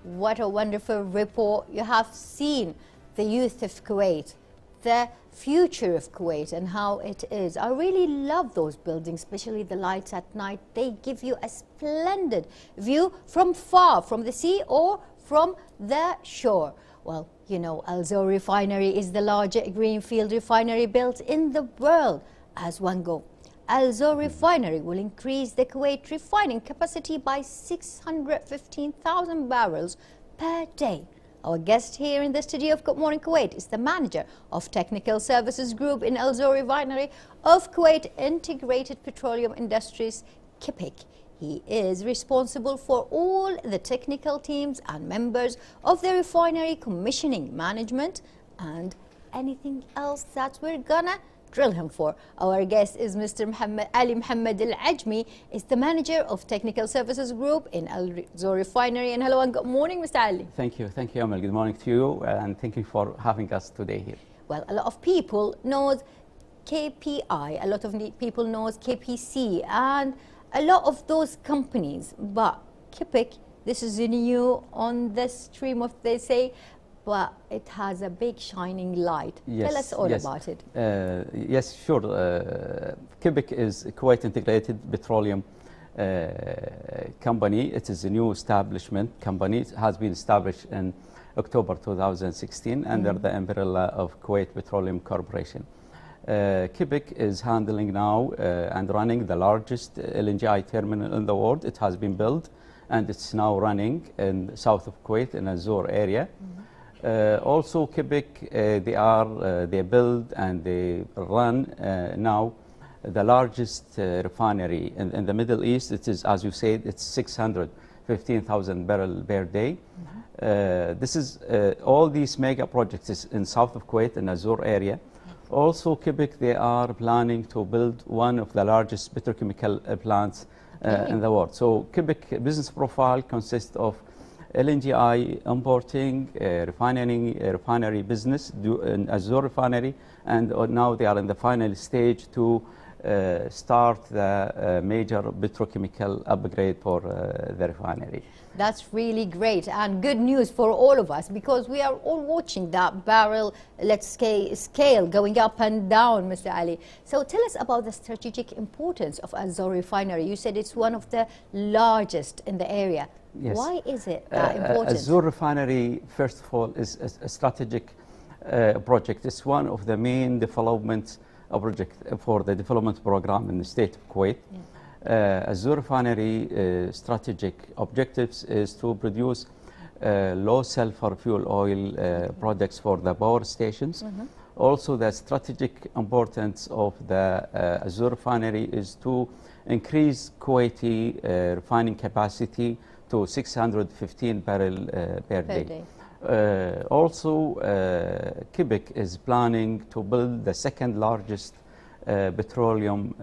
what a wonderful report. You have seen the youth of Kuwait, the future of Kuwait and how it is. I really love those buildings, especially the lights at night. They give you a splendid view from far, from the sea or from the shore. Well, you know, Al-Zour refinery is the largest greenfield refinery built in the world as one go. Al-Zour refinery will increase the Kuwait refining capacity by 615,000 barrels per day. Our guest here in the studio of Good Morning Kuwait is the manager of Technical Services Group in Al-Zour Refinery of Kuwait Integrated Petroleum Industries, KIPIC. He is responsible for all the technical teams and members of the refinery commissioning management and anything else that we're gonna drill him for. Our guest is Mr. Mohammad Alajmi, is the manager of Technical Services Group in Al-Zour Refinery. And hello and good morning, Mr. Ali. Thank you, Amal. Good morning to you, and thank you for having us today here. Well, a lot of people knows KPI, a lot of people knows KPC, and a lot of those companies. But KIPIC, this is new on the stream of, they say, but it has a big shining light. Yes, tell us all about it. Yes, sure. KIPIC is a Kuwait Integrated Petroleum company. It is a new establishment company. It has been established in October 2016 under the umbrella of Kuwait Petroleum Corporation. KIPIC is handling now and running the largest LNGI terminal in the world. It has been built and it's now running in the south of Kuwait in Al-Zour area. Also, KIPIC, they build and they run now the largest refinery in the Middle East. It is, as you said, it's 615,000 barrels per day. This is all these mega projects is in south of Kuwait in Al-Zour area. Also, KIPIC, they are planning to build one of the largest petrochemical plants in the world. So KIPIC business profile consists of LNGI importing, refinery business in Al-Zour refinery, and now they are in the final stage to start the major petrochemical upgrade for the refinery. That's really great and good news for all of us, because we are all watching that barrel, let's say, scale going up and down, Mr. Ali. So tell us about the strategic importance of Al-Zour refinery. You said it's one of the largest in the area. Yes. Why is it that important? Al-Zour refinery, first of all, is a strategic project. It's one of the main development project for the development program in the state of Kuwait. Al-Zour refinery strategic objectives is to produce low sulfur fuel oil products for the power stations. Also, the strategic importance of the Al-Zour refinery is to increase Kuwaiti refining capacity to 615 barrel per day. Also, KIPIC is planning to build the second largest petroleum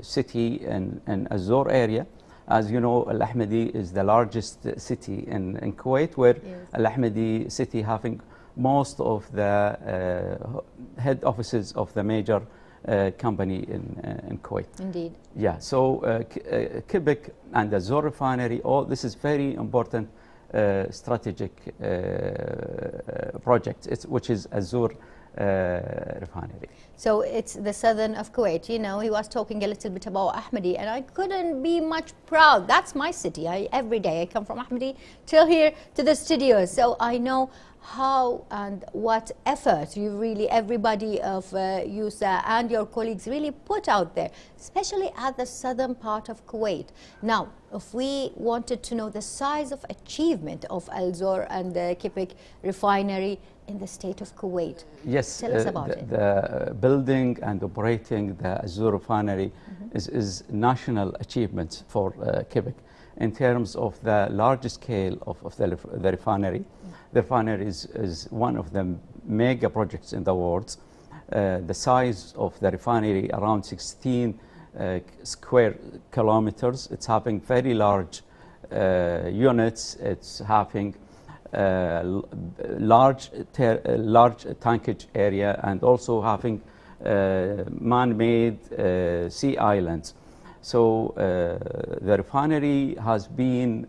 city in Al-Zour area. As you know, Al-Ahmadi is the largest city in Kuwait, where Al-Ahmadi city having most of the head offices of the major company in Kuwait. Indeed. Yeah, so KIPIC and the Al-Zour refinery, all this is very important strategic project, which is Al-Zour refinery. So it's the southern of Kuwait. You know, he was talking a little bit about Ahmadi, and I couldn't be much proud. That's my city. Every day I come from Ahmadi till here to the studio, so I know how and what effort you really, everybody of you, sir, and your colleagues really put out there, especially at the southern part of Kuwait. Now, if we wanted to know the size of achievement of Al-Zour and the KIPIC refinery in the state of Kuwait, yes, tell us about it. The building and operating the Al-Zour refinery is national achievement for KIPIC in terms of the large scale of the refinery. The refinery is one of the mega projects in the world. The size of the refinery around 16 square kilometers. It's having very large units. It's having large tankage area, and also having man-made sea islands. So the refinery has been,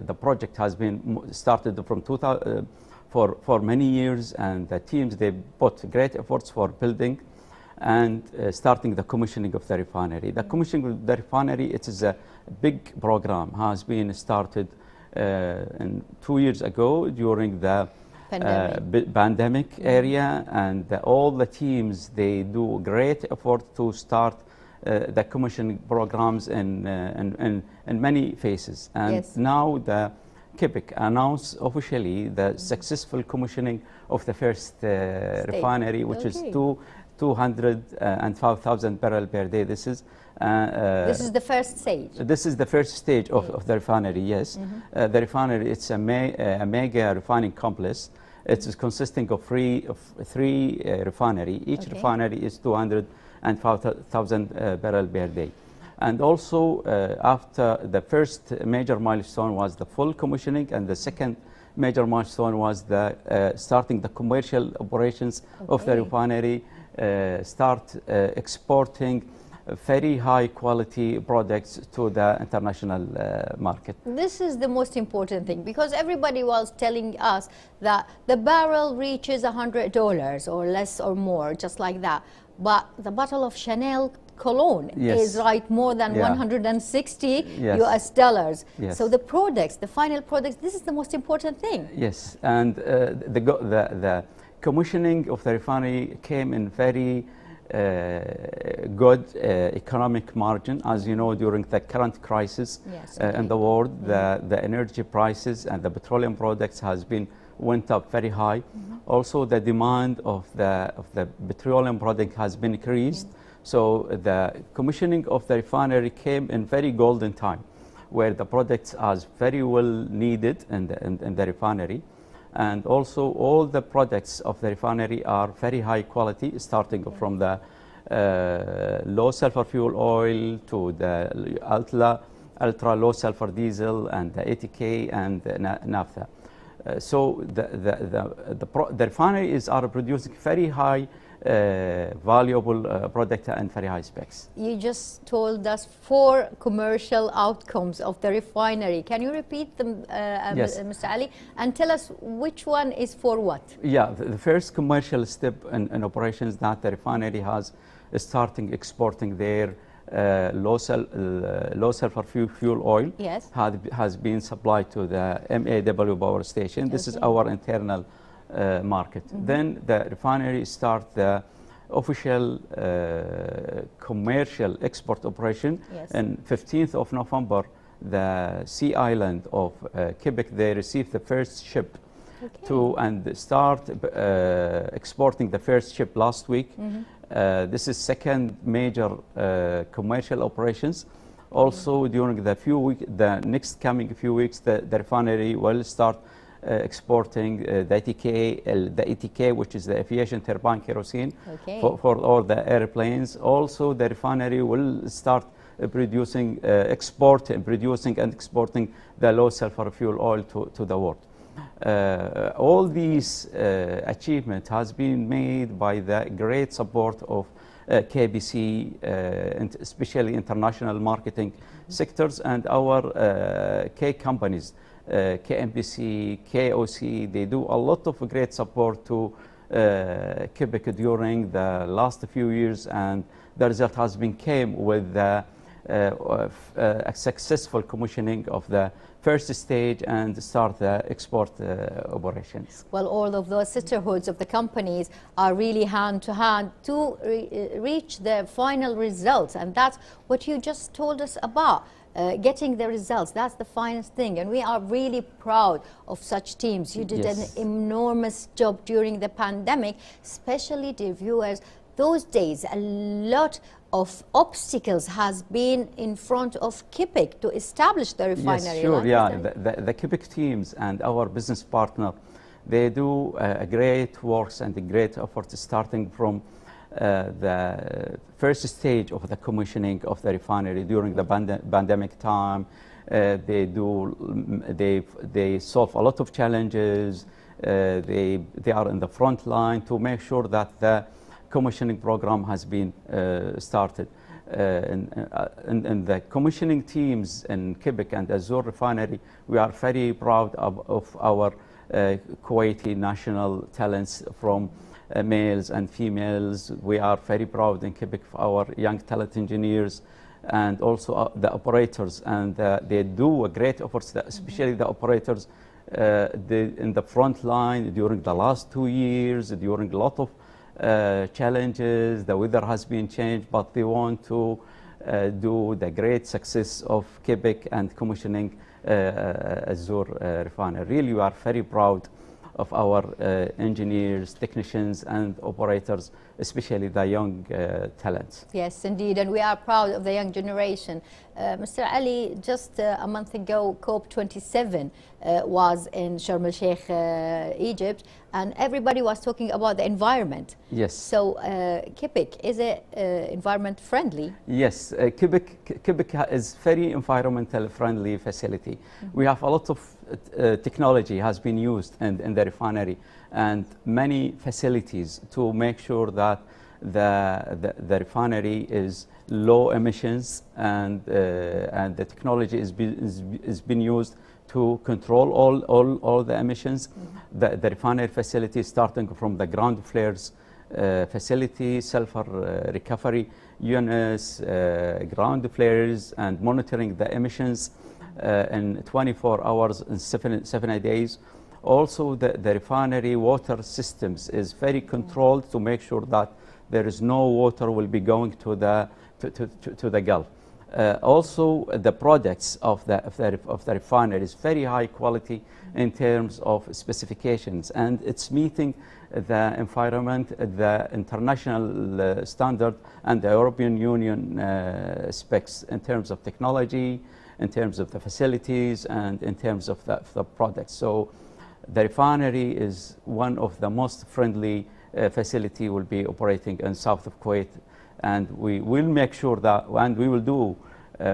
the project has been started from 2000, for many years, and the teams, they put great efforts for building and starting the commissioning of the refinery. The commissioning of the refinery, it is a big program, has been started 2 years ago during the pandemic area, and all the teams, they do great effort to start the commissioning programs in many phases. And yes. now the KIPIC announced officially the successful commissioning of the first refinery, which is 205,000 barrels per day. This is the first stage. This is the first stage of the refinery. Yes, the refinery, it's a mega refining complex. It is consisting of three refinery. Each refinery is 205,000 barrels per day. And also, after the first major milestone was the full commissioning, and the second major milestone was the starting the commercial operations of the refinery, start exporting very high quality products to the international market. This is the most important thing, because everybody was telling us that the barrel reaches $100 or less or more, just like that. But the bottle of Chanel cologne is more than 160 US dollars. So the products, the final products, this is the most important thing. Yes, and the commissioning of the refinery came in very good economic margin. As you know, during the current crisis in the world, the energy prices and the petroleum products went up very high. Also, the demand of the petroleum product has been increased. So the commissioning of the refinery came in very golden time, where the products are very well needed in the refinery. And also all the products of the refinery are very high quality, starting from the low sulfur fuel oil to the ultra low sulfur diesel and the ATK and naphtha. So the refineries are producing very high valuable product and very high specs. You just told us 4 commercial outcomes of the refinery. Can you repeat them, Mr. Ali, and tell us which one is for what? Yeah, the first commercial step in operations that the refinery has is starting exporting their low sulfur fuel oil. Has been supplied to the MAW power station. This is our internal market. Then the refinery start the official commercial export operation. On 15th of November, the Sea Island of KIPIC, they received the first ship and start exporting the first ship last week. This is second major commercial operations. Also, during the next coming few weeks, the refinery will start exporting the ATK, which is the aviation turbine kerosene for all the airplanes. Also, the refinery will start producing and exporting the low sulfur fuel oil to the world. All these achievement has been made by the great support of KBC, and especially international marketing sectors, and our K companies, KMPC, KOC. They do a lot of great support to KIPIC during the last few years, and the result has been came with a successful commissioning of the first stage and start the export operations. Well, all of those sisterhoods of the companies are really hand to hand to reach the final results, and that's what you just told us about. Getting the results, that's the finest thing, and we are really proud of such teams. You did an enormous job during the pandemic, especially, dear viewers, those days a lot of obstacles has been in front of KIPIC to establish the refinery. Yes, sure, yeah. The KIPIC teams and our business partner, they do a great works and a great effort starting from the first stage of the commissioning of the refinery during the pandemic time. They solve a lot of challenges. They are in the front line to make sure that the commissioning program has been started. in the commissioning teams in KIPIC and Azure Refinery, we are very proud of our Kuwaiti national talents from males and females. We are very proud in KIPIC for our young talent engineers and also the operators, and they do a great efforts, especially the operators in the front line during the last 2 years, during a lot of challenges. The weather has been changed, but they want to do the great success of KIPIC and commissioning Azure Refinery. Really, we are very proud of our engineers, technicians, and operators, especially the young talents. Yes, indeed, and we are proud of the young generation. Mr. Ali, just a month ago, COP27 was in Sharm el-Sheikh, Egypt, and everybody was talking about the environment. Yes. So, KIPIC, is it environment friendly? Yes, KIPIC is very environmental friendly facility. We have a lot of technology has been used in the refinery and many facilities to make sure that the refinery is low emissions, and the technology is being used to control all the emissions. The refinery facility, starting from the ground flares facility, sulfur recovery units, ground flares, and monitoring the emissions in 24 hours and 7 days. Also, the refinery water systems is very controlled to make sure that there is no water will be going to the Gulf. Also, the products of the refinery is very high quality in terms of specifications, and it's meeting the environment, the international standard, and the European Union specs in terms of technology, in terms of the facilities, and in terms of the products. So the refinery is one of the most friendly facility will be operating in south of Kuwait, and we will make sure that, and we will do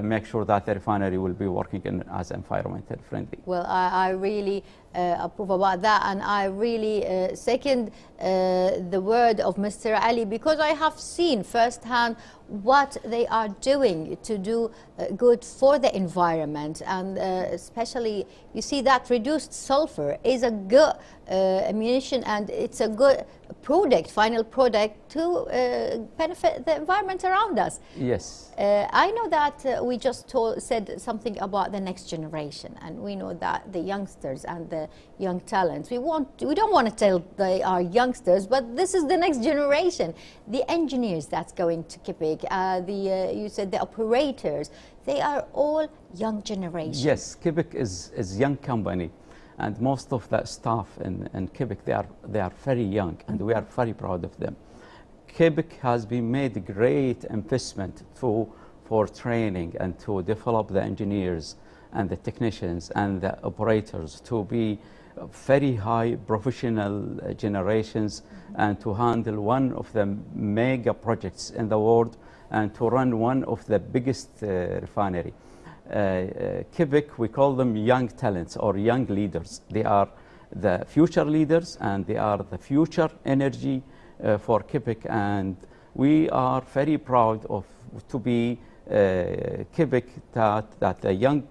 make sure that the refinery will be working as environmental friendly. Well, I really approve about that, and I really second the word of Mr. Ali, because I have seen firsthand what they are doing to do good for the environment, and especially you see that reduced sulfur is a good ammunition, and it's a good product, final product to benefit the environment around us. Yes. I know that we just said something about the next generation, and we know that the youngsters and the young talents, we don't want to tell they are youngsters, but this is the next generation. The engineers that's going to KIPIC, you said the operators, they are all young generation. Yes, KIPIC is young company, and most of the staff in KIPIC, they are very young, and we are very proud of them. KIPIC has been made great investment for training and to develop the engineers and the technicians and the operators to be very high professional generations, and to handle one of the mega projects in the world, and to run one of the biggest refinery. KIPIC, we call them young talents or young leaders. They are the future leaders, and they are the future energy for KIPIC, and we are very proud to be KIPIC, that the young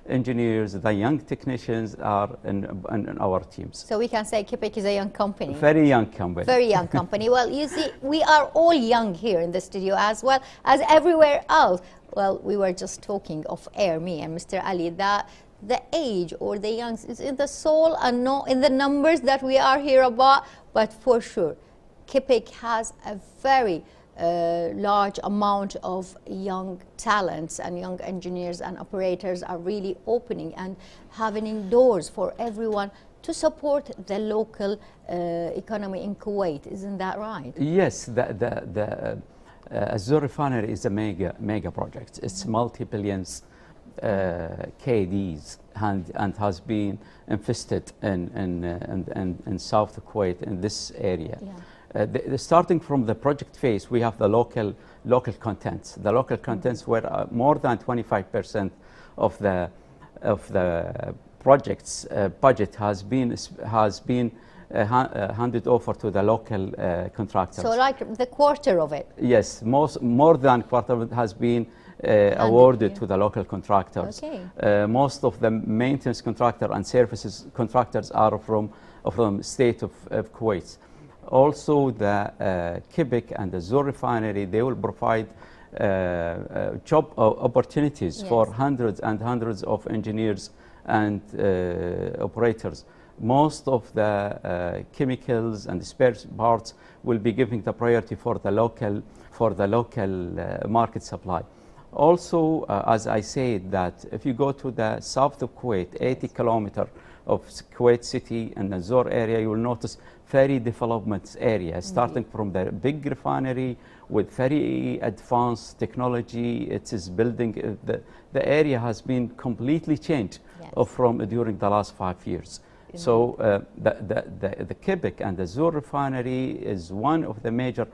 engineers, the young technicians are in our teams. So we can say KIPIC is a young company. Very young company. Very young company. Well, you see, we are all young here in the studio as well as everywhere else. Well, we were just talking off air, me and Mr. Ali, that the age or the young is in the soul and not in the numbers that we are here about, but for sure, KIPIC has a very large amount of young talents, and young engineers and operators are really opening and having doors for everyone to support the local economy in Kuwait. Isn't that right? Yes, the Azure Refinery is a mega project. It's multi-billions KDs, and has been invested in South Kuwait, in this area. Yeah. Starting from the project phase, we have the local contents. The local contents were more than 25% of the project's budget has been handed over to the local contractors. So like the quarter of it? Yes, more than quarter of it has been awarded to the local contractors. Okay. Most of the maintenance contractor and services contractors are from state of Kuwait. Also, the KIPIC and the Zohr refinery, they will provide job opportunities for hundreds and hundreds of engineers and operators. Most of the chemicals and spare parts will be giving the priority for the local market supply. Also, as I said, that if you go to the south of Kuwait, 80 kilometers of Kuwait city and the Zohr area, you will notice very development area, starting from the big refinery with very advanced technology. It is building, the area has been completely changed from during the last 5 years. So the KIPIC and the Zohr refinery is one of the major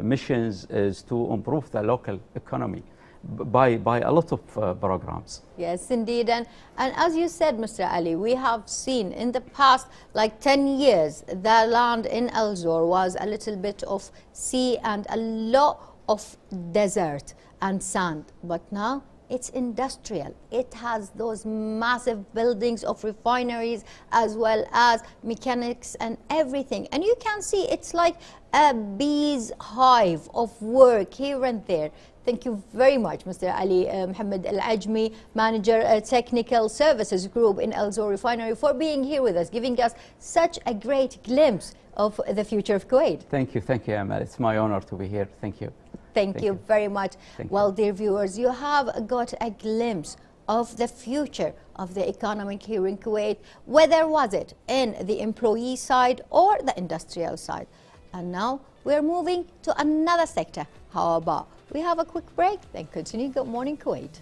missions is to improve the local economy by a lot of programs. Yes, indeed. And as you said, Mr. Ali, we have seen in the past, like 10 years, the land in Al Zohr was a little bit of sea and a lot of desert and sand. But now it's industrial. It has those massive buildings of refineries as well as mechanics and everything. And you can see it's like a bee's hive of work here and there. Thank you very much, Mr. Ali Mohammad Alajmi, Manager Technical Services Group in Al Zohr Refinery, for being here with us, giving us such a great glimpse of the future of Kuwait. Thank you, Amal. It's my honor to be here. Thank you. Thank you very much. Well, dear viewers, you have got a glimpse of the future of the economy here in Kuwait, whether was it in the employee side or the industrial side. And now we're moving to another sector. How about we have a quick break, then continue Good Morning Kuwait.